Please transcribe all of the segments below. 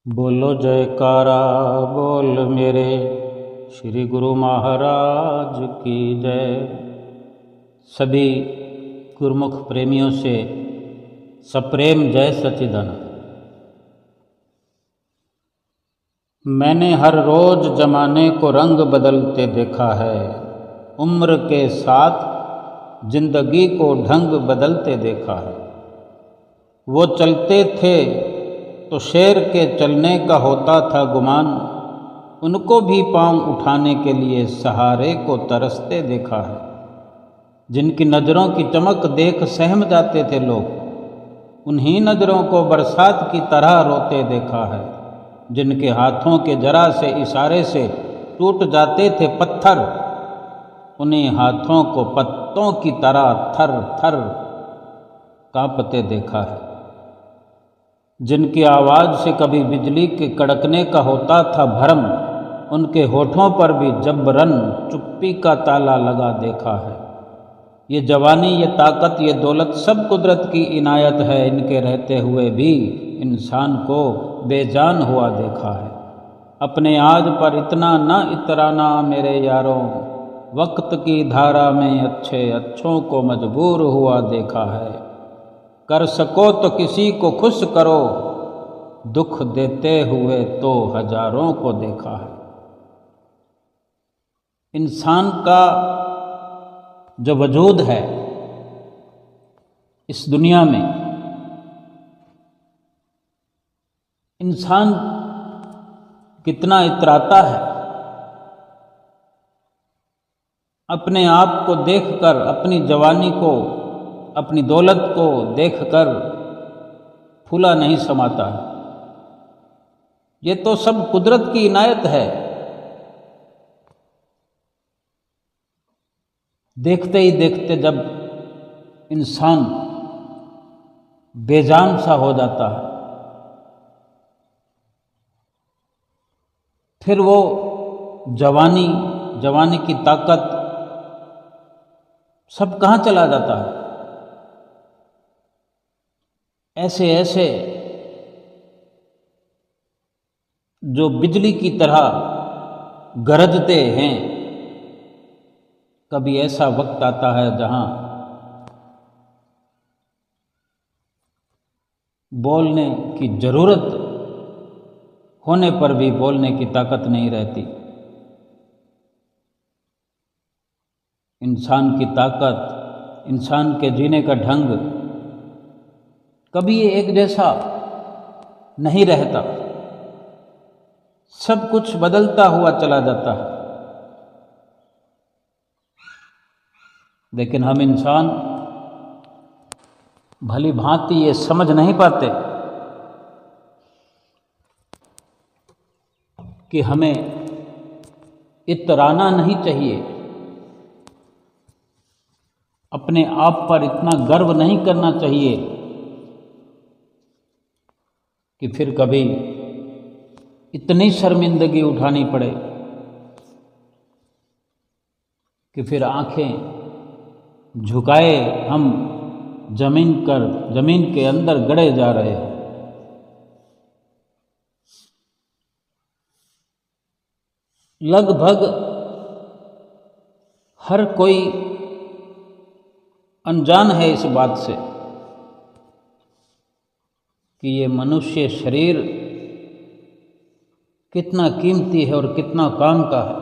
बोलो जयकारा बोल मेरे श्री गुरु महाराज की जय। सभी गुरुमुख प्रेमियों से सप्रेम जय सच्चिदानंद। मैंने हर रोज जमाने को रंग बदलते देखा है, उम्र के साथ जिंदगी को ढंग बदलते देखा है। वो चलते थे तो शेर के चलने का होता था गुमान, उनको भी पांव उठाने के लिए सहारे को तरसते देखा है। जिनकी नज़रों की चमक देख सहम जाते थे लोग, उन्हीं नज़रों को बरसात की तरह रोते देखा है। जिनके हाथों के जरा से इशारे से टूट जाते थे पत्थर, उन्हीं हाथों को पत्तों की तरह थर थर कांपते देखा है। जिनकी आवाज़ से कभी बिजली के कड़कने का होता था भरम, उनके होठों पर भी जबरन चुप्पी का ताला लगा देखा है। ये जवानी, ये ताकत, ये दौलत सब कुदरत की इनायत है। इनके रहते हुए भी इंसान को बेजान हुआ देखा है। अपने आज पर इतना न इतराना मेरे यारों, वक्त की धारा में अच्छे अच्छों को मजबूर हुआ देखा है। कर सको तो किसी को खुश करो, दुख देते हुए तो हजारों को देखा है। इंसान का जो वजूद है इस दुनिया में, इंसान कितना इतराता है। अपने आप को देखकर, अपनी जवानी को, अपनी दौलत को देखकर फूला नहीं समाता है। ये तो सब कुदरत की इनायत है। देखते ही देखते जब इंसान बेजान सा हो जाता है, फिर वो जवानी की ताकत सब कहाँ चला जाता है। ऐसे ऐसे जो बिजली की तरह गरजते हैं, कभी ऐसा वक्त आता है जहां बोलने की जरूरत होने पर भी बोलने की ताकत नहीं रहती। इंसान की ताकत, इंसान के जीने का ढंग कभी ये एक जैसा नहीं रहता, सब कुछ बदलता हुआ चला जाता है। लेकिन हम इंसान भली भांति ये समझ नहीं पाते कि हमें इतराना नहीं चाहिए, अपने आप पर इतना गर्व नहीं करना चाहिए कि फिर कभी इतनी शर्मिंदगी उठानी पड़े कि फिर आंखें झुकाए हम जमीन के अंदर गड़े जा रहे हैं। लगभग हर कोई अनजान है इस बात से कि ये मनुष्य शरीर कितना कीमती है और कितना काम का है।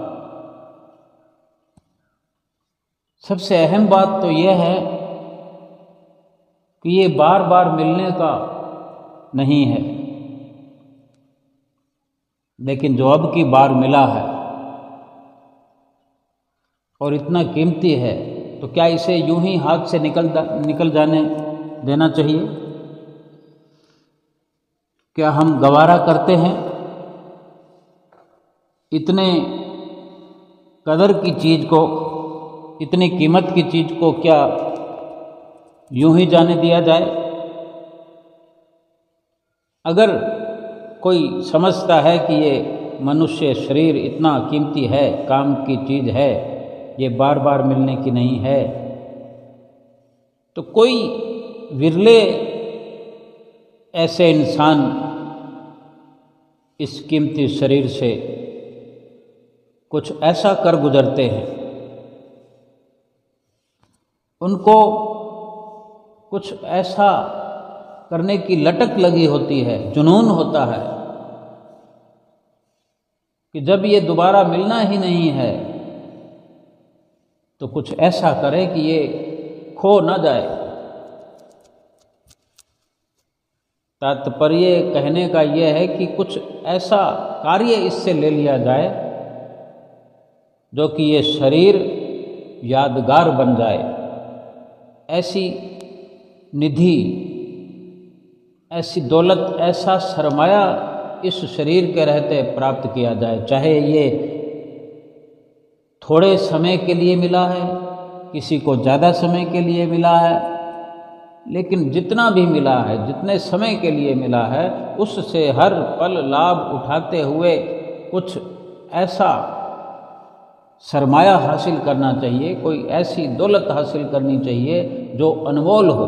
सबसे अहम बात तो यह है कि ये बार बार मिलने का नहीं है, लेकिन जो अब की बार मिला है और इतना कीमती है, तो क्या इसे यूं ही हाथ से निकल जाने देना चाहिए? क्या हम गवारा करते हैं इतने कदर की चीज़ को, इतनी कीमत की चीज़ को क्या यूं ही जाने दिया जाए? अगर कोई समझता है कि ये मनुष्य शरीर इतना कीमती है, काम की चीज़ है, ये बार बार मिलने की नहीं है, तो कोई विरले ऐसे इंसान इस कीमती शरीर से कुछ ऐसा कर गुजरते हैं, उनको कुछ ऐसा करने की लटक लगी होती है, जुनून होता है कि जब ये दोबारा मिलना ही नहीं है तो कुछ ऐसा करे कि ये खो न जाए। तात्पर्य कहने का यह है कि कुछ ऐसा कार्य इससे ले लिया जाए जो कि ये शरीर यादगार बन जाए, ऐसी निधि, ऐसी दौलत, ऐसा सरमाया इस शरीर के रहते प्राप्त किया जाए। चाहे ये थोड़े समय के लिए मिला है, किसी को ज़्यादा समय के लिए मिला है, लेकिन जितना भी मिला है, जितने समय के लिए मिला है, उससे हर पल लाभ उठाते हुए कुछ ऐसा सरमाया हासिल करना चाहिए, कोई ऐसी दौलत हासिल करनी चाहिए जो अनमोल हो।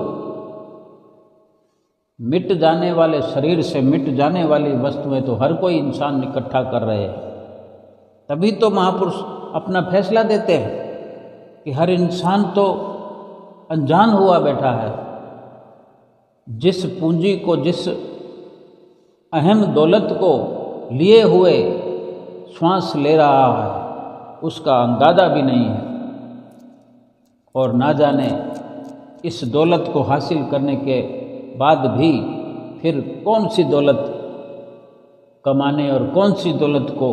मिट जाने वाले शरीर से मिट जाने वाली वस्तुएं तो हर कोई इंसान इकट्ठा कर रहे हैं। तभी तो महापुरुष अपना फैसला देते हैं कि हर इंसान तो अनजान हुआ बैठा है। जिस पूंजी को, जिस अहम दौलत को लिए हुए श्वास ले रहा है, उसका अंदाज़ा भी नहीं है, और ना जाने इस दौलत को हासिल करने के बाद भी फिर कौन सी दौलत कमाने और कौन सी दौलत को,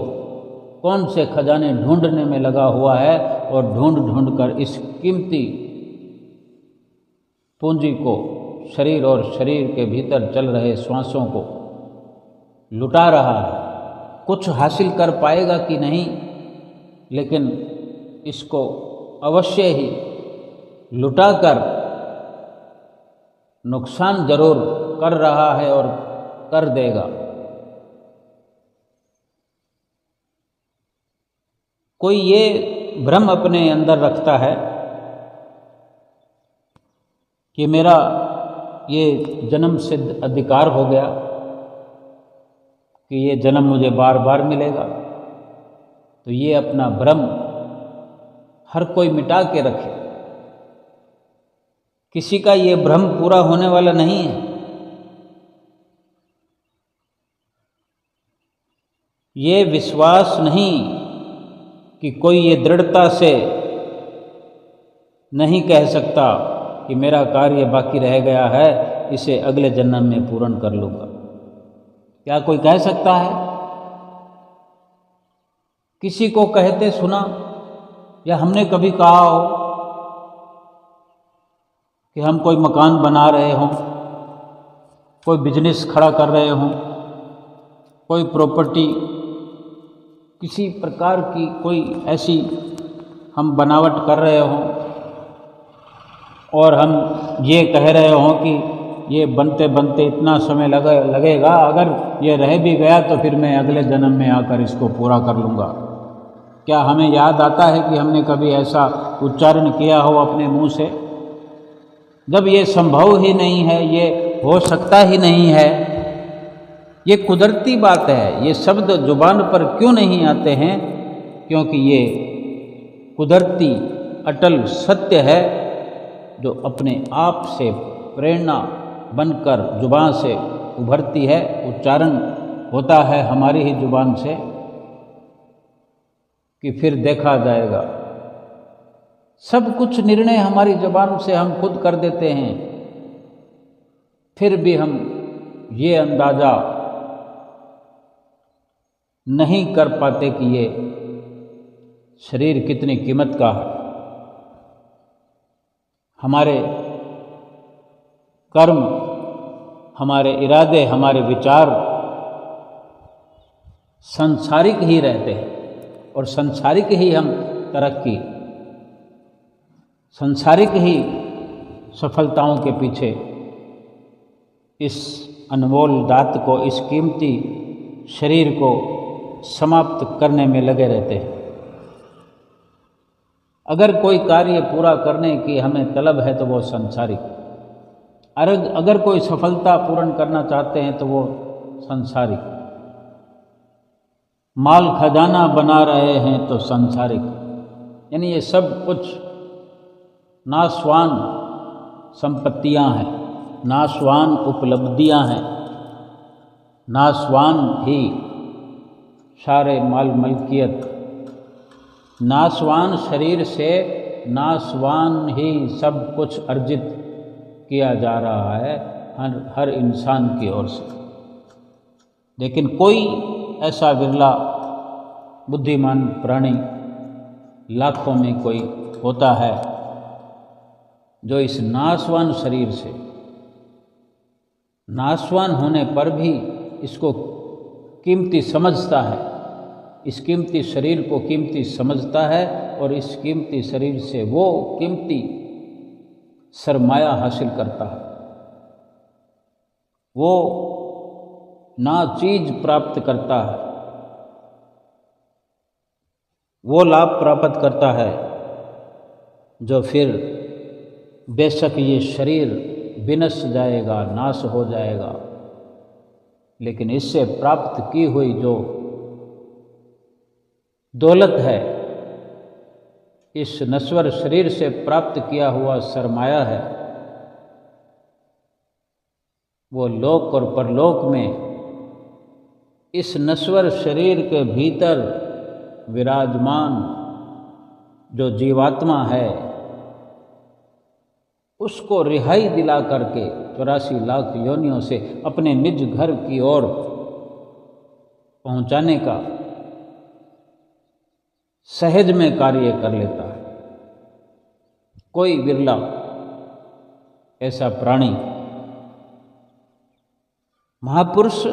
कौन से खजाने ढूंढने में लगा हुआ है, और ढूंढ ढूंढ कर इस कीमती पूंजी को, शरीर और शरीर के भीतर चल रहे श्वासों को लुटा रहा है। कुछ हासिल कर पाएगा कि नहीं, लेकिन इसको अवश्य ही लुटाकर नुकसान जरूर कर रहा है और कर देगा। कोई ये भ्रम अपने अंदर रखता है कि मेरा ये जन्म सिद्ध अधिकार हो गया कि ये जन्म मुझे बार बार मिलेगा, तो ये अपना भ्रम हर कोई मिटा के रखे। किसी का ये भ्रम पूरा होने वाला नहीं है। ये विश्वास नहीं कि कोई ये दृढ़ता से नहीं कह सकता कि मेरा कार्य बाकी रह गया है, इसे अगले जन्म में पूर्ण कर लूँगा। क्या कोई कह सकता है? किसी को कहते सुना या हमने कभी कहा हो कि हम कोई मकान बना रहे हों, कोई बिजनेस खड़ा कर रहे हों, कोई प्रॉपर्टी, किसी प्रकार की कोई ऐसी हम बनावट कर रहे हों और हम ये कह रहे हों कि ये बनते बनते इतना समय लगेगा, अगर ये रह भी गया तो फिर मैं अगले जन्म में आकर इसको पूरा कर लूँगा। क्या हमें याद आता है कि हमने कभी ऐसा उच्चारण किया हो अपने मुंह से? जब ये संभव ही नहीं है, ये हो सकता ही नहीं है, ये कुदरती बात है। ये शब्द जुबान पर क्यों नहीं आते हैं? क्योंकि ये कुदरती अटल सत्य है जो अपने आप से प्रेरणा बनकर जुबान से उभरती है, उच्चारण होता है हमारी ही जुबान से कि फिर देखा जाएगा। सब कुछ निर्णय हमारी जुबान से हम खुद कर देते हैं, फिर भी हम ये अंदाज़ा नहीं कर पाते कि ये शरीर कितनी कीमत का है। हमारे कर्म, हमारे इरादे, हमारे विचार संसारिक ही रहते हैं और संसारिक ही हम तरक्की, संसारिक ही सफलताओं के पीछे इस अनमोल दात को, इस कीमती शरीर को समाप्त करने में लगे रहते हैं। अगर कोई कार्य पूरा करने की हमें तलब है तो वो संसारिक, अगर कोई सफलता पूर्ण करना चाहते हैं तो वो संसारिक। माल खजाना बना रहे हैं तो सांसारिक, यानी ये सब कुछ नाशवान संपत्तियां हैं, नाशवान उपलब्धियां हैं, नाशवान ही सारे माल मलकियत, नाशवान शरीर से नाशवान ही सब कुछ अर्जित किया जा रहा है हर इंसान की ओर से। लेकिन कोई ऐसा विरला बुद्धिमान प्राणी, लाखों में कोई होता है जो इस नाशवान शरीर से, नाशवान होने पर भी इसको कीमती समझता है, इस कीमती शरीर को कीमती समझता है और इस कीमती शरीर से वो कीमती सरमाया हासिल करता है, वो ना चीज प्राप्त करता है, वो लाभ प्राप्त करता है जो फिर बेशक ये शरीर विनश जाएगा, नाश हो जाएगा, लेकिन इससे प्राप्त की हुई जो दौलत है, इस नश्वर शरीर से प्राप्त किया हुआ सरमाया है, वो लोक और परलोक में इस नश्वर शरीर के भीतर विराजमान जो जीवात्मा है उसको रिहाई दिला करके 84 लाख योनियों से अपने निज घर की ओर पहुंचाने का सहज में कार्य कर लेता है। कोई विरला ऐसा प्राणी, महापुरुष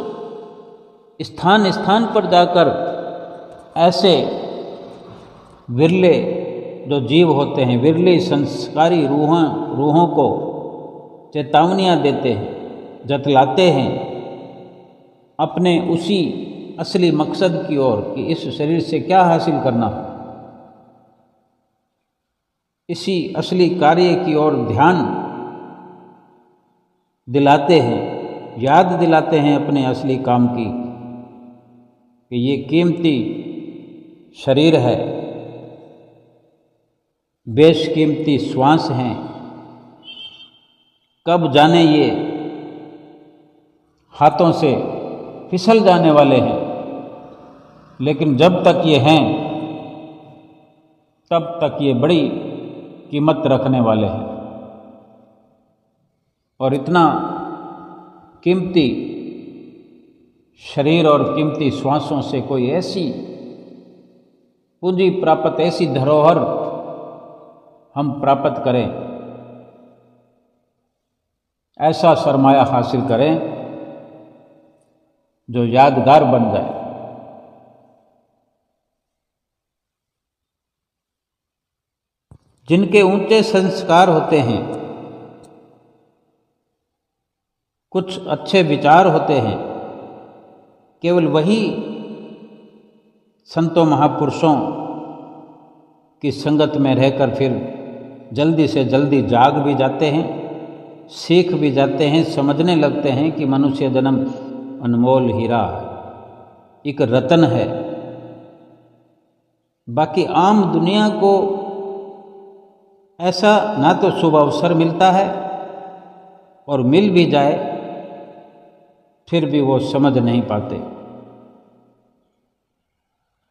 स्थान स्थान पर जाकर ऐसे विरले जो जीव होते हैं, विरली संस्कारी रूहों को चेतावनियाँ देते हैं, जतलाते हैं अपने उसी असली मकसद की ओर कि इस शरीर से क्या हासिल करना, इसी असली कार्य की ओर ध्यान दिलाते हैं, याद दिलाते हैं अपने असली काम की कि ये कीमती शरीर है, बेशकीमती श्वास हैं, कब जाने ये हाथों से फिसल जाने वाले हैं, लेकिन जब तक ये हैं तब तक ये बड़ी कीमत रखने वाले हैं। और इतना कीमती शरीर और कीमती श्वासों से कोई ऐसी पूंजी प्राप्त, ऐसी धरोहर हम प्राप्त करें, ऐसा सरमाया हासिल करें जो यादगार बन जाए। जिनके ऊंचे संस्कार होते हैं, कुछ अच्छे विचार होते हैं, केवल वही संतों महापुरुषों की संगत में रहकर फिर जल्दी से जल्दी जाग भी जाते हैं, सीख भी जाते हैं, समझने लगते हैं कि मनुष्य जन्म अनमोल हीरा है, एक रतन है। बाकी आम दुनिया को ऐसा ना तो शुभ अवसर मिलता है और मिल भी जाए फिर भी वो समझ नहीं पाते,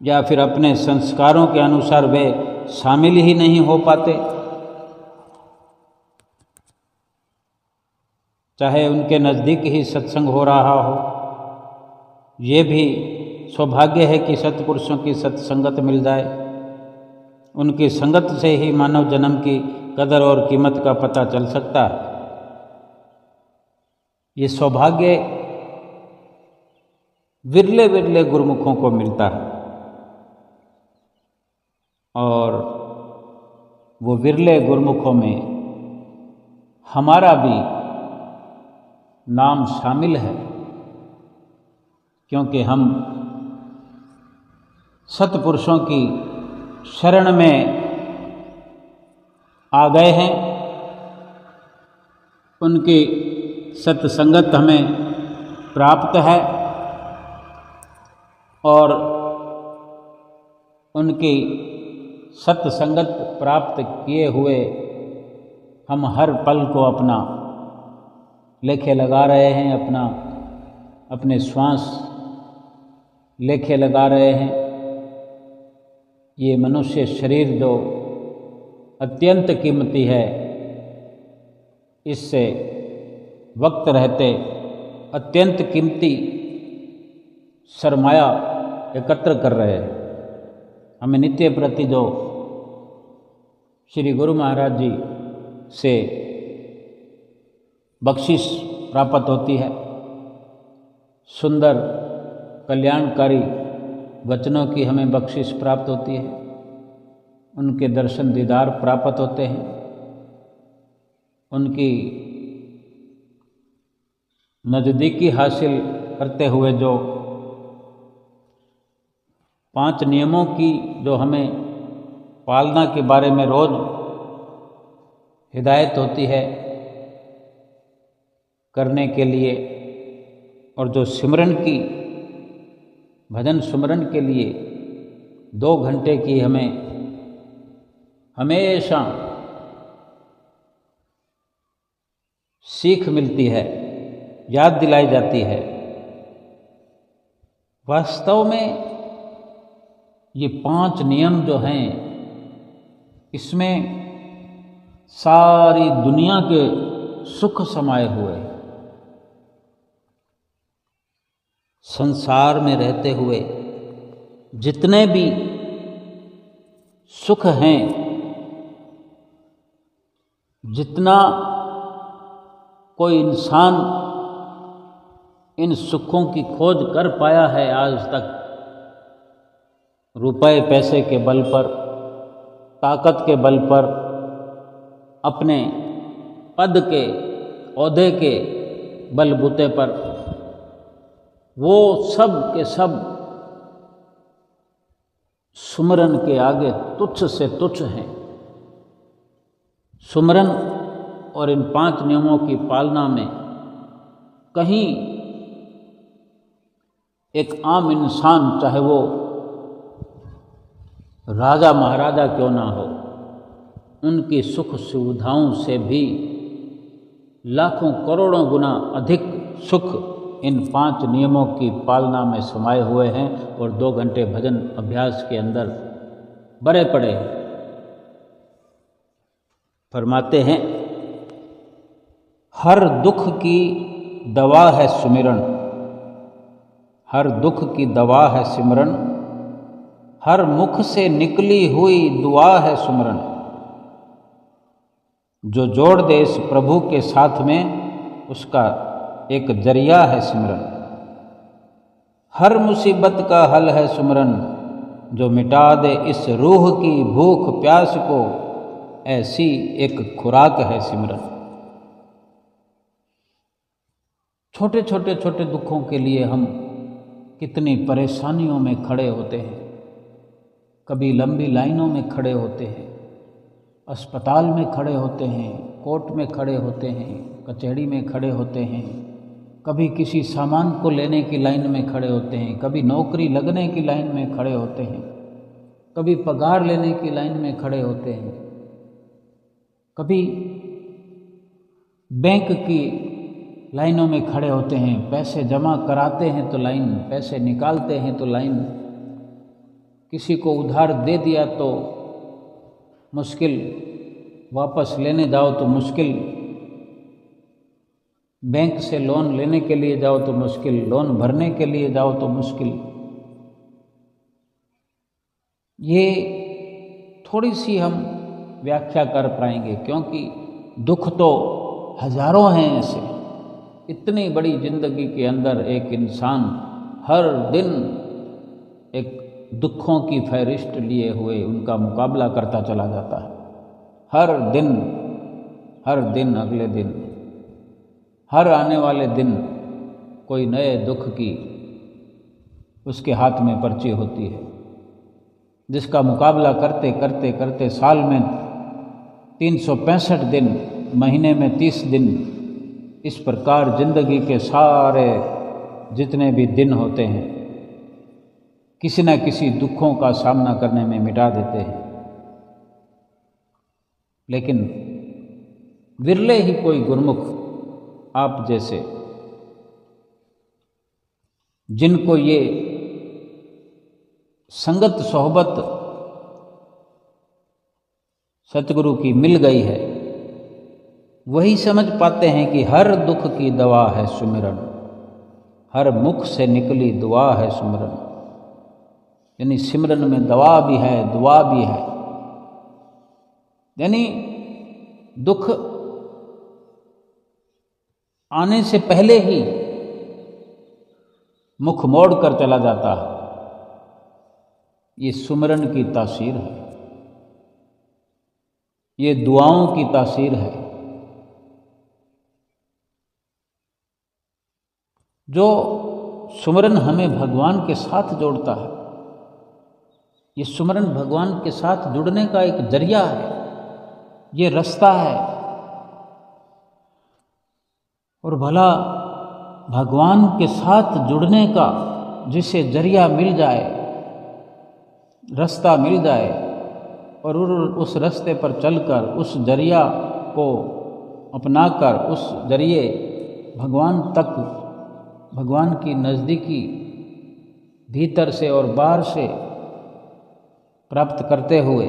या फिर अपने संस्कारों के अनुसार वे शामिल ही नहीं हो पाते। चाहे उनके नज़दीक ही सत्संग हो रहा हो, ये भी सौभाग्य है कि सत्पुरुषों की सत्संगत मिल जाए। उनकी संगत से ही मानव जन्म की कदर और कीमत का पता चल सकता है। ये सौभाग्य विरले विरले गुरुमुखों को मिलता है और वो विरले गुरुमुखों में हमारा भी नाम शामिल है, क्योंकि हम सत्पुरुषों की शरण में आ गए हैं। उनकी सत्संगत हमें प्राप्त है और उनकी सत्संगत प्राप्त किए हुए हम हर पल को अपना लेखे लगा रहे हैं, अपने श्वास लेखे लगा रहे हैं। ये मनुष्य शरीर जो अत्यंत कीमती है, इससे वक्त रहते अत्यंत कीमती सरमाया एकत्र कर रहे हैं। हमें नित्य प्रति जो श्री गुरु महाराज जी से बख्शिश प्राप्त होती है, सुंदर कल्याणकारी वचनों की हमें बख्शिश प्राप्त होती है, उनके दर्शन दीदार प्राप्त होते हैं, उनकी नज़दीकी हासिल करते हुए जो 5 नियमों की जो हमें पालना के बारे में रोज़ हिदायत होती है करने के लिए, और जो सिमरन की भजन सुमरन के लिए 2 घंटे की हमें हमेशा सीख मिलती है, याद दिलाई जाती है। वास्तव में ये 5 नियम जो हैं, इसमें सारी दुनिया के सुख समाये हुए हैं। संसार में रहते हुए जितने भी सुख हैं, जितना कोई इंसान इन सुखों की खोज कर पाया है आज तक, रुपए पैसे के बल पर, ताकत के बल पर, अपने पद के ओहदे के बलबूते पर, वो सब के सब सुमरन के आगे तुच्छ से तुच्छ हैं। सुमरन और इन 5 नियमों की पालना में कहीं एक आम इंसान, चाहे वो राजा महाराजा क्यों ना हो, उनकी सुख सुविधाओं से भी लाखों करोड़ों गुना अधिक सुख इन 5 नियमों की पालना में समाये हुए हैं और 2 घंटे भजन अभ्यास के अंदर बड़े पड़े हैं। फरमाते हैं, हर दुख की दवा है सुमिरन, हर दुख की दवा है सिमरन, हर मुख से निकली हुई दुआ है सुमरन। जो जोड़ दे इस प्रभु के साथ में, उसका एक जरिया है सिमरन। हर मुसीबत का हल है सुमरन, जो मिटा दे इस रूह की भूख प्यास को, ऐसी एक खुराक है सिमरन। छोटे छोटे दुखों के लिए हम कितनी परेशानियों में खड़े होते हैं। कभी लंबी लाइनों में खड़े होते हैं, अस्पताल में खड़े होते हैं, कोर्ट में खड़े होते हैं, कचहरी में खड़े होते हैं, कभी किसी सामान को लेने की लाइन में खड़े होते हैं, कभी नौकरी लगने की लाइन में खड़े होते हैं, कभी पगार लेने की लाइन में खड़े होते हैं, कभी बैंक की लाइनों में खड़े होते हैं। पैसे जमा कराते हैं तो लाइन, पैसे निकालते हैं तो लाइन, किसी को उधार दे दिया तो मुश्किल, वापस लेने जाओ तो मुश्किल, बैंक से लोन लेने के लिए जाओ तो मुश्किल, लोन भरने के लिए जाओ तो मुश्किल। ये थोड़ी सी हम व्याख्या कर पाएंगे, क्योंकि दुख तो हजारों हैं ऐसे। इतनी बड़ी जिंदगी के अंदर एक इंसान हर दिन एक दुखों की फहरिस्त लिए हुए उनका मुकाबला करता चला जाता है। हर दिन अगले दिन, हर आने वाले दिन कोई नए दुख की उसके हाथ में पर्ची होती है, जिसका मुकाबला करते करते करते साल में 365 दिन, महीने में 30 दिन, इस प्रकार जिंदगी के सारे जितने भी दिन होते हैं, किसी न किसी दुखों का सामना करने में मिटा देते हैं। लेकिन विरले ही कोई गुरमुख आप जैसे, जिनको ये संगत सोहबत सतगुरु की मिल गई है, वही समझ पाते हैं कि हर दुख की दवा है सुमिरन, हर मुख से निकली दुआ है सुमिरन। यानी सिमरन में दवा भी है, दुआ भी है। यानी दुख आने से पहले ही मुख मोड़ कर चला जाता है। ये सुमिरन की तासीर है, ये दुआओं की तासीर है। जो सुमिरन हमें भगवान के साथ जोड़ता है, ये सुमिरन भगवान के साथ जुड़ने का एक जरिया है, ये रास्ता है। और भला भगवान के साथ जुड़ने का जिसे जरिया मिल जाए, रास्ता मिल जाए, और उस रास्ते पर चलकर उस जरिया को अपनाकर उस जरिए भगवान तक, भगवान की नज़दीकी भीतर से और बाहर से प्राप्त करते हुए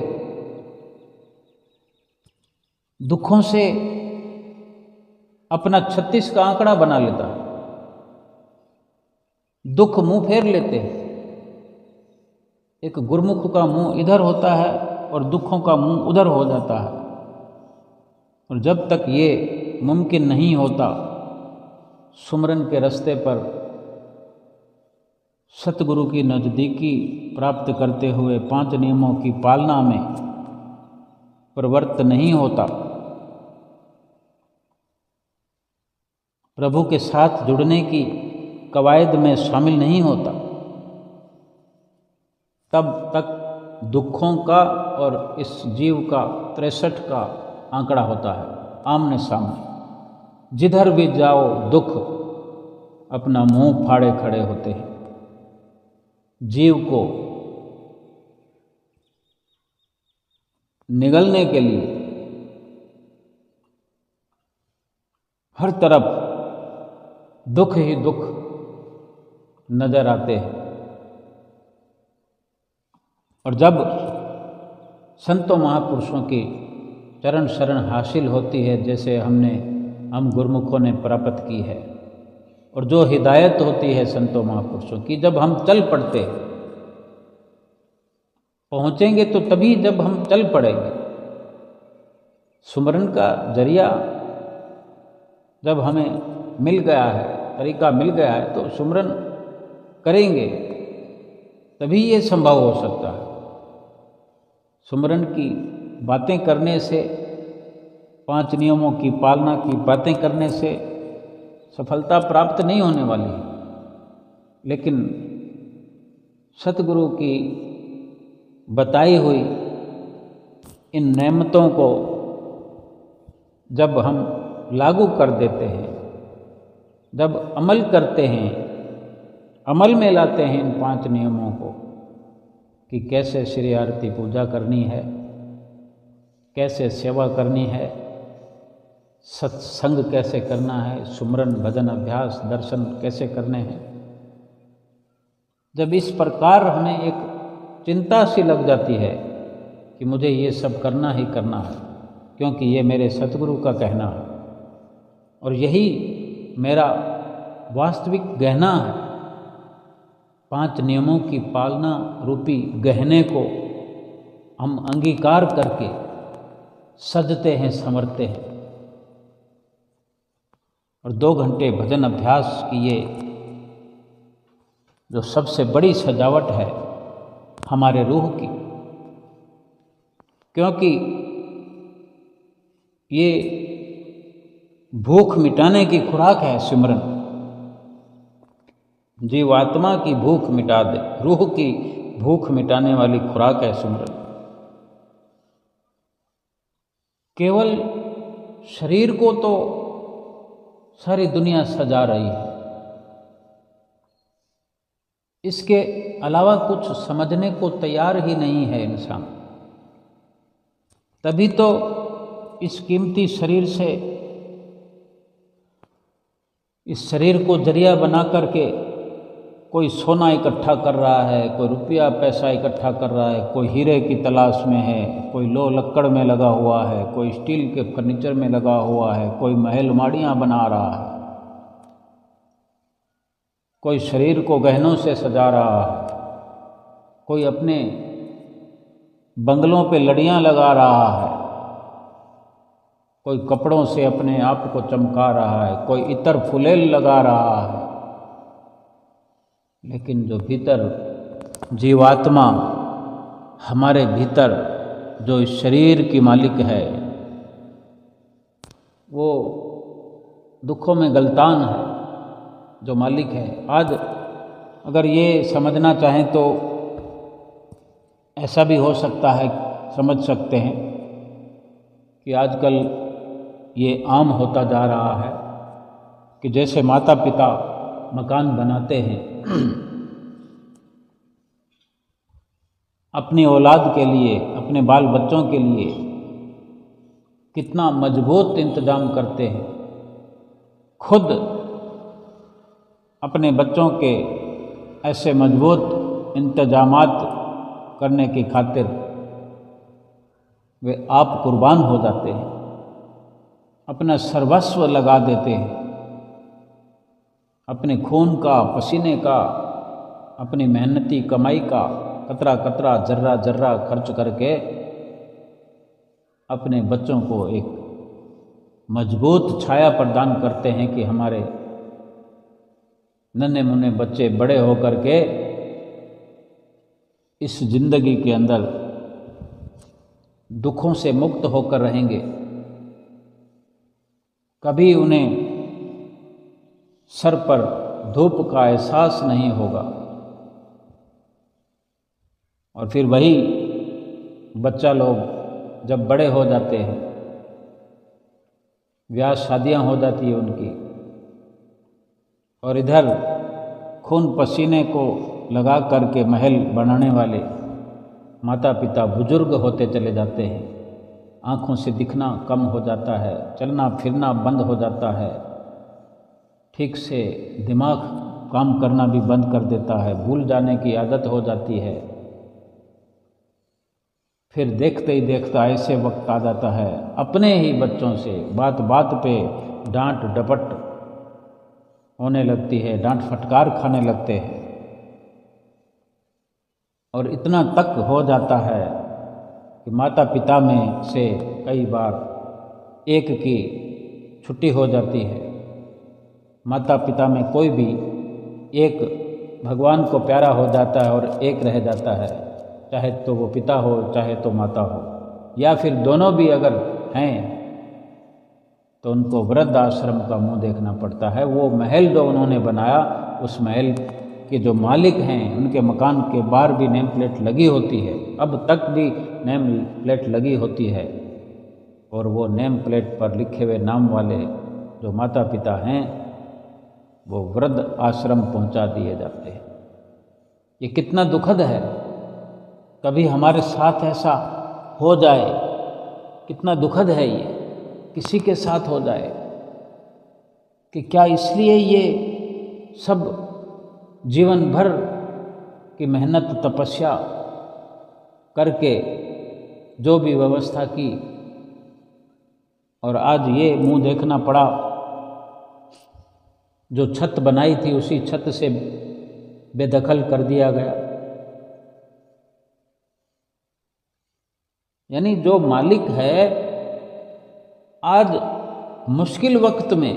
दुखों से अपना 36 का आंकड़ा बना लेता है। दुख मुंह फेर लेते हैं। एक गुरमुख का मुंह इधर होता है और दुखों का मुंह उधर हो जाता है। और जब तक ये मुमकिन नहीं होता, सुमरन के रास्ते पर सतगुरु की नज़दीकी प्राप्त करते हुए 5 नियमों की पालना में प्रवृत्त नहीं होता, प्रभु के साथ जुड़ने की कवायद में शामिल नहीं होता, तब तक दुखों का और इस जीव का 63 का आंकड़ा होता है आमने सामने। जिधर भी जाओ दुख अपना मुंह फाड़े खड़े होते हैं। जीव को निगलने के लिए हर तरफ दुख ही दुख नजर आते हैं। और जब संतों महापुरुषों की चरण शरण हासिल होती है, जैसे हम गुरमुखों ने प्राप्त की है, और जो हिदायत होती है संतों महापुरुषों की, जब हम चल पड़ते हैं, पहुँचेंगे तो तभी जब हम चल पड़ेंगे। सुमरन का जरिया जब हमें मिल गया है, तरीका मिल गया है, तो सुमरन करेंगे तभी ये संभव हो सकता है। सुमरन की बातें करने से, 5 नियमों की पालना की बातें करने से सफलता प्राप्त नहीं होने वाली है। लेकिन सतगुरु की बताई हुई इन नेमतों को जब हम लागू कर देते हैं, जब अमल करते हैं, अमल में लाते हैं इन 5 नियमों को, कि कैसे श्री आरती पूजा करनी है, कैसे सेवा करनी है, सत्संग कैसे करना है, सुमरन भजन अभ्यास दर्शन कैसे करने हैं। जब इस प्रकार हमें एक चिंता सी लग जाती है कि मुझे ये सब करना ही करना है, क्योंकि ये मेरे सतगुरु का कहना है और यही मेरा वास्तविक गहना है, 5 नियमों की पालना रूपी गहने को हम अंगीकार करके सजते हैं, संवरते हैं। और 2 घंटे भजन अभ्यास की ये जो सबसे बड़ी सजावट है हमारे रूह की, क्योंकि ये भूख मिटाने की खुराक है सिमरन। जीवात्मा की भूख मिटा दे, रूह की भूख मिटाने वाली खुराक है सिमरन। केवल शरीर को तो सारी दुनिया सजा रही है, इसके अलावा कुछ समझने को तैयार ही नहीं है इंसान। तभी तो इस कीमती शरीर से, इस शरीर को जरिया बना करके कोई सोना इकट्ठा कर रहा है, कोई रुपया पैसा इकट्ठा कर रहा है, कोई हीरे की तलाश में है, कोई लो लक्कड़ में लगा हुआ है, कोई स्टील के फर्नीचर में लगा हुआ है, कोई महल माड़ियाँ बना रहा है, कोई शरीर को गहनों से सजा रहा है, कोई अपने बंगलों पे लड़ियाँ लगा रहा है, कोई कपड़ों से अपने आप को चमका रहा है, कोई इतर फुलेल लगा रहा है। लेकिन जो भीतर जीवात्मा, हमारे भीतर जो इस शरीर की मालिक है, वो दुखों में गलतान है, जो मालिक है। आज अगर ये समझना चाहें तो ऐसा भी हो सकता है, समझ सकते हैं कि आजकल ये आम होता जा रहा है कि जैसे माता पिता मकान बनाते हैं अपनी औलाद के लिए, अपने बाल बच्चों के लिए कितना मजबूत इंतजाम करते हैं, खुद अपने बच्चों के ऐसे मजबूत इंतजामात करने की खातिर वे आप कुर्बान हो जाते हैं, अपना सर्वस्व लगा देते हैं, अपने खून का, पसीने का, अपनी मेहनती कमाई का कतरा कतरा, जर्रा जर्रा खर्च करके अपने बच्चों को एक मजबूत छाया प्रदान करते हैं कि हमारे नन्हे मुन्ने बच्चे बड़े होकर के इस जिंदगी के अंदर दुखों से मुक्त होकर रहेंगे, कभी उन्हें सर पर धूप का एहसास नहीं होगा। और फिर वही बच्चा लोग जब बड़े हो जाते हैं, ब्याह शादियां हो जाती है उनकी, और इधर खून पसीने को लगा करके महल बनाने वाले माता पिता बुजुर्ग होते चले जाते हैं, आँखों से दिखना कम हो जाता है, चलना फिरना बंद हो जाता है, ठीक से दिमाग काम करना भी बंद कर देता है, भूल जाने की आदत हो जाती है। फिर देखते ही देखता ऐसे वक्त आ जाता है, अपने ही बच्चों से बात बात पे डांट डपट होने लगती है, डांट फटकार खाने लगते हैं। और इतना तक हो जाता है कि माता पिता में से कई बार एक की छुट्टी हो जाती है। माता पिता में कोई भी एक भगवान को प्यारा हो जाता है और एक रह जाता है, चाहे तो वो पिता हो चाहे तो माता हो, या फिर दोनों भी अगर हैं तो उनको वृद्ध आश्रम का मुंह देखना पड़ता है। वो महल जो उन्होंने बनाया, उस महल के जो मालिक हैं उनके मकान के बाहर भी नेम प्लेट लगी होती है, अब तक भी नेम प्लेट लगी होती है, और वो नेम प्लेट पर लिखे हुए नाम वाले जो माता पिता हैं वो वृद्ध आश्रम पहुंचा दिए जाते हैं। ये कितना दुखद है, कभी हमारे साथ ऐसा हो जाए, कितना दुखद है ये, किसी के साथ हो जाए कि क्या इसलिए ये सब जीवन भर की मेहनत तपस्या करके जो भी व्यवस्था की, और आज ये मुंह देखना पड़ा, जो छत बनाई थी उसी छत से बेदखल कर दिया गया। यानी जो मालिक है, आज मुश्किल वक्त में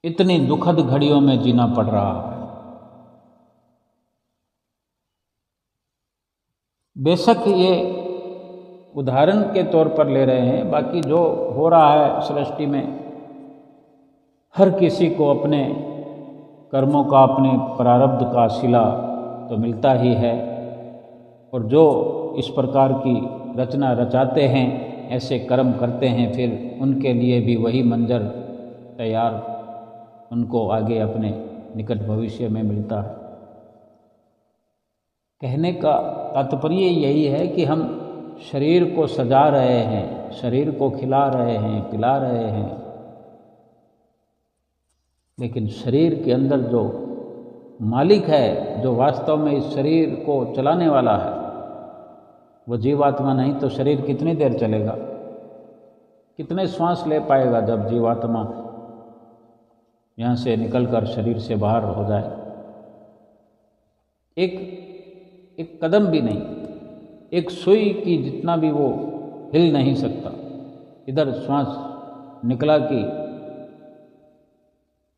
इतनी दुखद घड़ियों में जीना पड़ रहा है। बेशक ये उदाहरण के तौर पर ले रहे हैं, बाकी जो हो रहा है सृष्टि में, हर किसी को अपने कर्मों का, अपने प्रारब्ध का सिला तो मिलता ही है, और जो इस प्रकार की रचना रचाते हैं, ऐसे कर्म करते हैं, फिर उनके लिए भी वही मंजर तैयार उनको आगे अपने निकट भविष्य में मिलता है। कहने का तात्पर्य यही है कि हम शरीर को सजा रहे हैं, शरीर को खिला रहे हैं, पिला रहे हैं, लेकिन शरीर के अंदर जो मालिक है, जो वास्तव में इस शरीर को चलाने वाला है, वो जीवात्मा नहीं तो शरीर कितनी देर चलेगा, कितने श्वास ले पाएगा जब जीवात्मा यहाँ से निकलकर शरीर से बाहर हो जाए। एक कदम भी नहीं, एक सुई की जितना भी वो हिल नहीं सकता। इधर श्वास निकला कि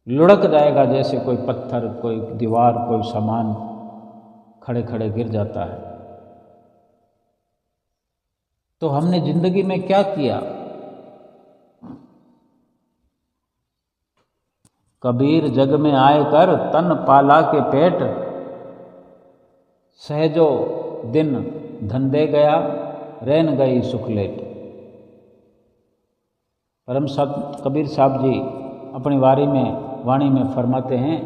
लुढ़क जाएगा, जैसे कोई पत्थर, कोई दीवार, कोई सामान खड़े खड़े गिर जाता है। तो हमने जिंदगी में क्या किया? कबीर जग में आए कर तन पाला के पेट, सहजो दिन धंधे गया रैन गई सुखलेट। परम संत कबीर साहब जी अपनी वाणी में फरमाते हैं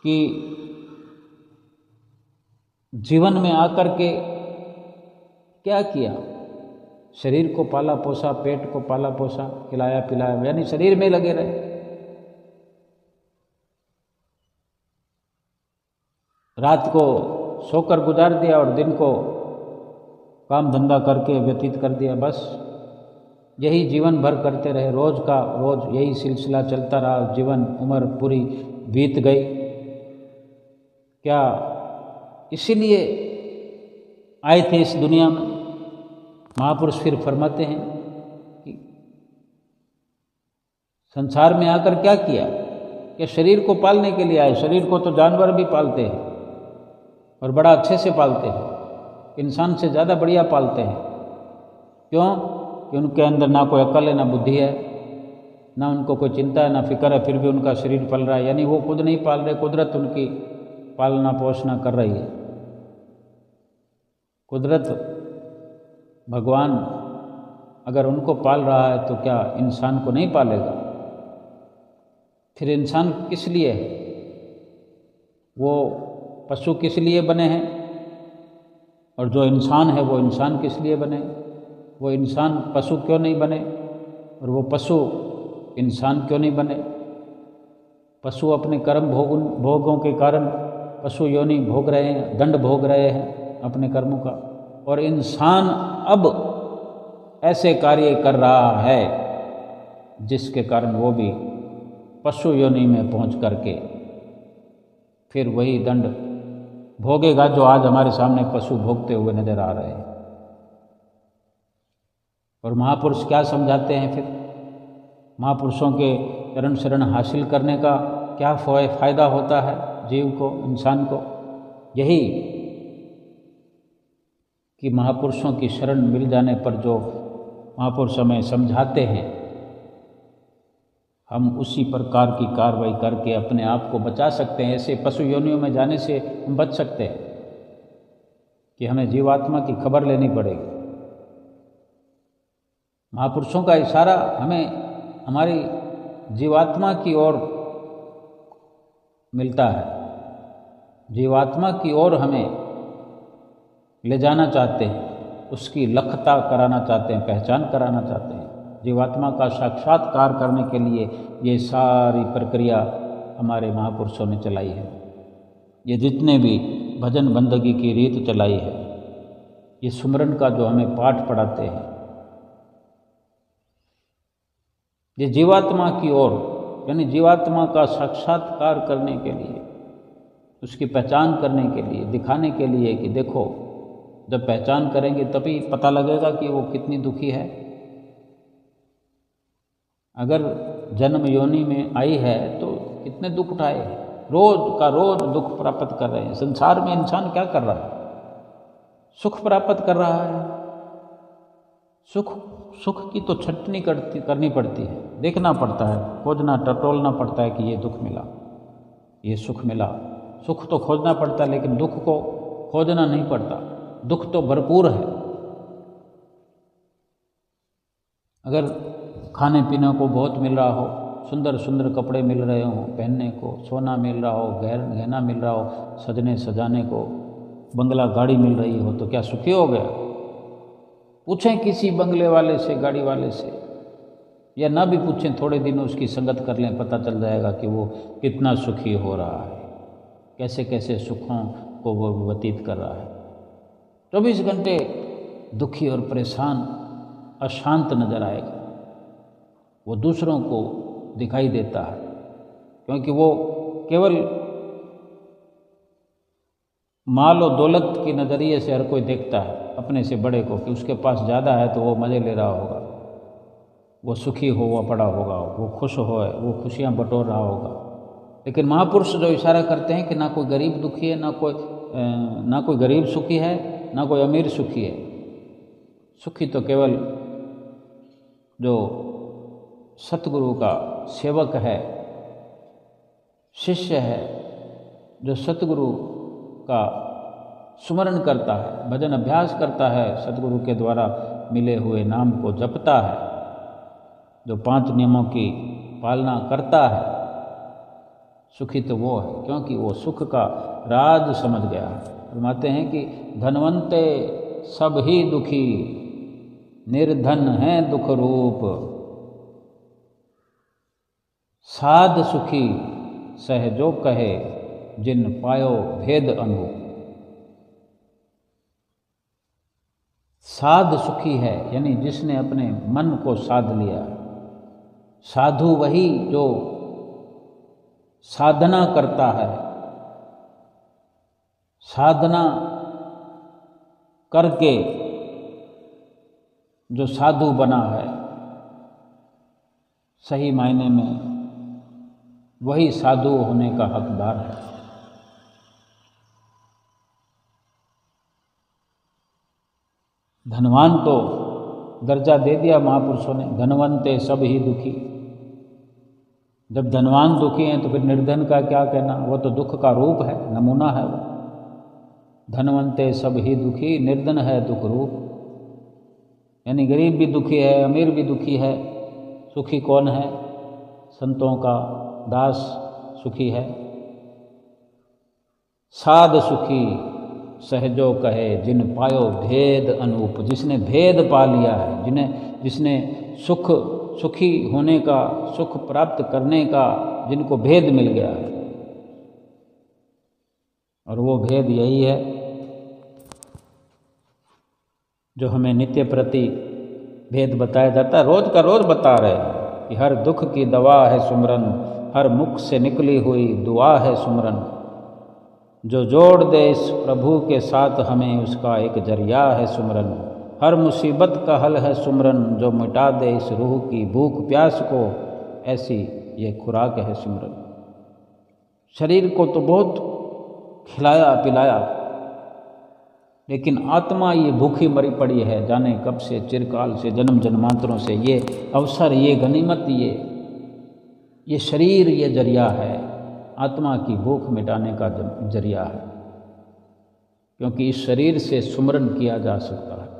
कि जीवन में आकर के क्या किया? शरीर को पाला पोसा, पेट को पाला पोसा, खिलाया पिलाया, यानी शरीर में लगे रहे। रात को सोकर गुजार दिया और दिन को काम धंधा करके व्यतीत कर दिया। बस यही जीवन भर करते रहे, रोज का रोज यही सिलसिला चलता रहा। जीवन उम्र पूरी बीत गई। क्या इसीलिए आए थे इस दुनिया में? महापुरुष फिर फरमाते हैं कि संसार में आकर क्या किया? कि शरीर को पालने के लिए आए। शरीर को तो जानवर भी पालते हैं और बड़ा अच्छे से पालते हैं, इंसान से ज़्यादा बढ़िया पालते हैं। क्यों? कि उनके अंदर ना कोई अकल है, ना बुद्धि है, ना उनको कोई चिंता है, ना फिक्र है, फिर भी उनका शरीर पल रहा है। यानी वो खुद नहीं पाल रहे, कुदरत उनकी पालना पोषणा कर रही है। कुदरत, भगवान अगर उनको पाल रहा है तो क्या इंसान को नहीं पालेगा? फिर इंसान किस लिए है? वो पशु किस लिए बने हैं? और जो इंसान है वो इंसान किस लिए बने? वो इंसान पशु क्यों नहीं बने? और वो पशु इंसान क्यों नहीं बने? पशु अपने कर्म भोगों के कारण पशु योनि भोग रहे हैं, दंड भोग रहे हैं अपने कर्मों का, और इंसान अब ऐसे कार्य कर रहा है जिसके कारण वो भी पशु योनि में पहुंच करके फिर वही दंड भोगेगा जो आज हमारे सामने पशु भोगते हुए नजर आ रहे हैं। और महापुरुष क्या समझाते हैं फिर? महापुरुषों के चरण शरण हासिल करने का क्या फायदा होता है जीव को, इंसान को? यही कि महापुरुषों की शरण मिल जाने पर जो महापुरुष हमें समझाते हैं, हम उसी प्रकार की कार्रवाई करके अपने आप को बचा सकते हैं। ऐसे पशु योनियों में जाने से हम बच सकते हैं कि हमें जीवात्मा की खबर लेनी पड़ेगी। महापुरुषों का इशारा हमें हमारी जीवात्मा की ओर मिलता है, जीवात्मा की ओर हमें ले जाना चाहते हैं, उसकी लखता कराना चाहते हैं, पहचान कराना चाहते हैं। जीवात्मा का साक्षात्कार करने के लिए ये सारी प्रक्रिया हमारे महापुरुषों ने चलाई है। ये जितने भी भजन बंदगी की रीत चलाई है, ये सुमरन का जो हमें पाठ पढ़ाते हैं, ये जीवात्मा की ओर, यानी जीवात्मा का साक्षात्कार करने के लिए, उसकी पहचान करने के लिए, दिखाने के लिए कि देखो, जब पहचान करेंगे तभी पता लगेगा कि वो कितनी दुखी है। अगर जन्म योनि में आई है तो कितने दुख उठाए, रोज का रोज दुख प्राप्त कर रहे हैं। संसार में इंसान क्या कर रहा है? सुख प्राप्त कर रहा है। सुख की तो छटनी करनी पड़ती है, देखना पड़ता है, खोजना टटोलना पड़ता है कि ये दुख मिला, ये सुख मिला। सुख तो खोजना पड़ता है लेकिन दुख को खोजना नहीं पड़ता। दुख तो भरपूर है। अगर खाने पीने को बहुत मिल रहा हो सुंदर सुंदर कपड़े मिल रहे हों पहनने को, सोना मिल रहा हो, गहना मिल रहा हो, सजने सजाने को, बंगला गाड़ी मिल रही हो, तो क्या सुखी हो गया? पूछें किसी बंगले वाले से, गाड़ी वाले से, या ना भी पूछें, थोड़े दिन उसकी संगत कर लें, पता चल जाएगा कि वो कितना सुखी हो रहा है, कैसे कैसे सुखों को वो व्यतीत कर रहा है। 24 घंटे दुखी और परेशान, अशांत नजर आएगा। वो दूसरों को दिखाई देता है, क्योंकि वो केवल माल और दौलत के नज़रिए से हर कोई देखता है अपने से बड़े को, कि उसके पास ज़्यादा है तो वो मज़े ले रहा होगा, वो सुखी हुआ पड़ा होगा, वो खुश हो, वो खुशियाँ बटोर रहा होगा। लेकिन महापुरुष जो इशारा करते हैं कि ना कोई गरीब दुखी है, ना कोई गरीब सुखी है, ना कोई अमीर सुखी है। सुखी तो केवल जो सतगुरु का सेवक है, शिष्य है, जो सतगुरु का सुमरण करता है, भजन अभ्यास करता है, सतगुरु के द्वारा मिले हुए नाम को जपता है, जो 5 नियमों की पालना करता है, सुखी तो वो है, क्योंकि वो सुख का राज समझ गया है। फरमाते हैं कि धनवंते सब ही दुखी, निर्धन है दुख रूप, साध सुखी सहजो कहे, जिन पायो भेद अनूप। साध सुखी है यानी जिसने अपने मन को साध लिया। साधु वही जो साधना करता है, साधना करके जो साधु बना है, सही मायने में वही साधु होने का हकदार है। धनवान तो दर्जा दे दिया महापुरुषों ने, धनवंते सब ही दुखी। जब धनवान दुखी हैं तो फिर निर्धन का क्या कहना, वो तो दुख का रूप है, नमूना है वो। धनवंते सब ही दुखी, निर्धन है दुख रूप, यानी गरीब भी दुखी है, अमीर भी दुखी है। सुखी कौन है? संतों का दास सुखी है। साध सुखी सहजो कहे, जिन पायो भेद अनूप, जिसने भेद पा लिया है, जिसने सुखी होने का, सुख प्राप्त करने का जिनको भेद मिल गया है। और वो भेद यही है जो हमें नित्य प्रति भेद बताया जाता है, रोज का रोज बता रहे हैं कि हर दुख की दवा है सुमरन, हर मुख से निकली हुई दुआ है सुमरन। जो जोड़ दे इस प्रभु के साथ हमें, उसका एक जरिया है सुमरन। हर मुसीबत का हल है सुमरन, जो मिटा दे इस रूह की भूख प्यास को, ऐसी ये खुराक है सिमरन। शरीर को तो बहुत खिलाया पिलाया, लेकिन आत्मा ये भूखी मरी पड़ी है, जाने कब से, चिरकाल से, जन्म जन्मांतरों से। ये अवसर, ये गनीमत, ये शरीर ये जरिया है, आत्मा की भूख मिटाने का जरिया है, क्योंकि इस शरीर से सुमरन किया जा सकता है।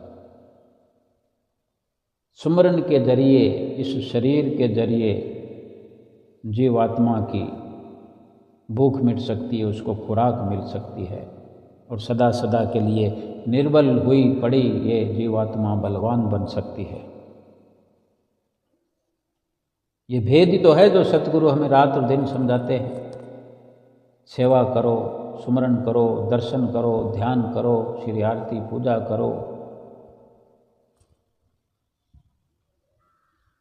सुमरन के जरिए, इस शरीर के जरिए जीवात्मा की भूख मिट सकती है, उसको खुराक मिल सकती है, और सदा सदा के लिए निर्बल हुई पड़ी ये जीवात्मा बलवान बन सकती है। ये भेद ही तो है जो सतगुरु हमें रात और दिन समझाते हैं। सेवा करो, सुमरन करो, दर्शन करो, ध्यान करो, श्री आरती पूजा करो।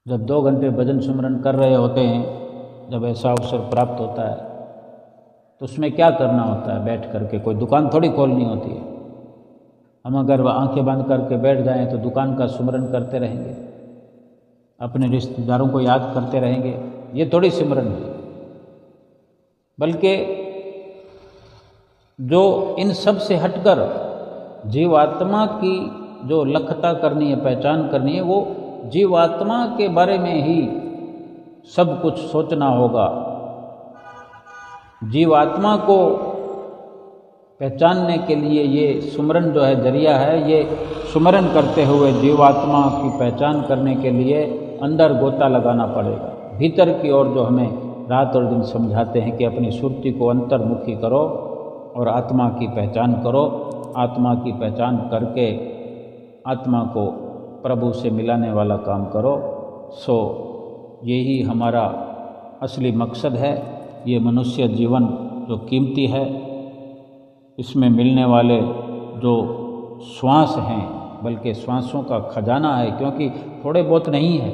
जब 2 घंटे भजन सुमरन कर रहे होते हैं, जब ऐसा अवसर प्राप्त होता है, तो उसमें क्या करना होता है? बैठ करके कोई दुकान थोड़ी खोलनी होती है। हम अगर आंखें बंद करके बैठ जाएं तो दुकान का सुमरन करते रहेंगे, अपने रिश्तेदारों को याद करते रहेंगे, ये थोड़ी सिमरन है। बल्कि जो इन सब से हटकर जीवात्मा की जो लखता करनी है, पहचान करनी है, वो जीवात्मा के बारे में ही सब कुछ सोचना होगा। जीवात्मा को पहचानने के लिए ये सुमरन जो है जरिया है। ये सुमरन करते हुए जीवात्मा की पहचान करने के लिए अंदर गोता लगाना पड़ेगा, भीतर की ओर जो हमें रात और दिन समझाते हैं कि अपनी सुरति को अंतर्मुखी करो और आत्मा की पहचान करो। आत्मा की पहचान करके आत्मा को प्रभु से मिलाने वाला काम करो। सो यही हमारा असली मकसद है। ये मनुष्य जीवन जो कीमती है, इसमें मिलने वाले जो श्वास हैं, बल्कि श्वासों का खजाना है, क्योंकि थोड़े बहुत नहीं है।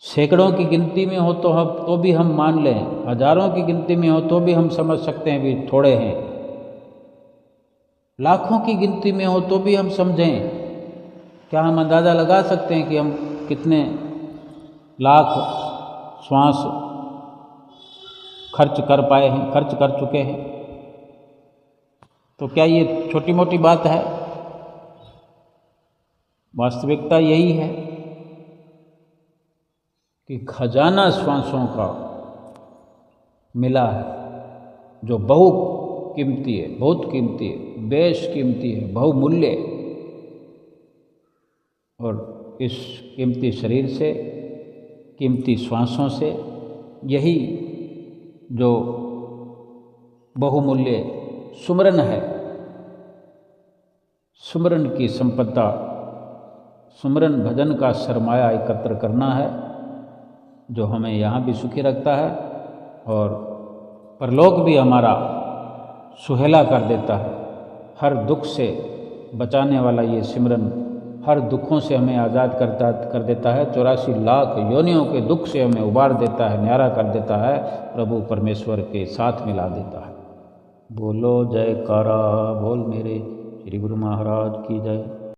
सैकड़ों की गिनती में हो तो भी हम मान लें, हजारों की गिनती में हो तो भी हम समझ सकते हैं भी थोड़े हैं, लाखों की गिनती में हो तो भी हम समझें। क्या हम अंदाज़ा लगा सकते हैं कि हम कितने लाख श्वास खर्च कर पाए हैं, खर्च कर चुके हैं? तो क्या ये छोटी मोटी बात है? वास्तविकता यही है कि खजाना श्वासों का मिला है, जो बहुकीमती है, बहुत कीमती है, बेश कीमती है, बहुमूल्य। और इस कीमती शरीर से, कीमती श्वासों से, यही जो बहुमूल्य सुमरन है, सुमरन की संपदा, सुमरन भजन का सरमाया एकत्र करना है, जो हमें यहाँ भी सुखी रखता है और परलोक भी हमारा सुहेला कर देता है। हर दुख से बचाने वाला ये सिमरन हर दुखों से हमें आज़ाद कर देता है। 84 लाख योनियों के दुख से हमें उबार देता है, न्यारा कर देता है, प्रभु परमेश्वर के साथ मिला देता है। बोलो जयकारा बोल मेरे श्री गुरु महाराज की जय।